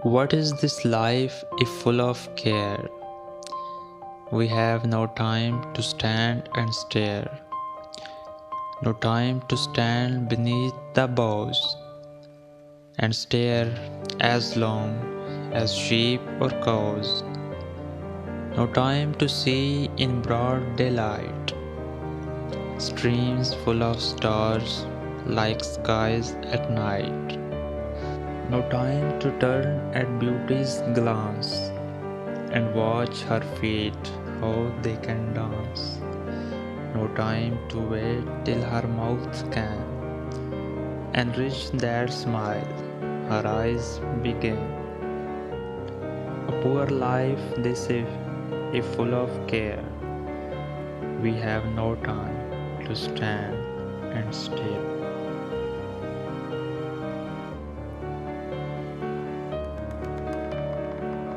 What is this life if full of care? We have no time to stand and stare, no time to stand beneath the boughs and stare as long as sheep or cows, no time to see in broad daylight streams full of stars like skies at night. No time to turn at beauty's glance and watch her feet how they can dance. No time to wait till her mouth can enrich that smile her eyes begin. A poor life this if full of care. We have no time to stand and stare.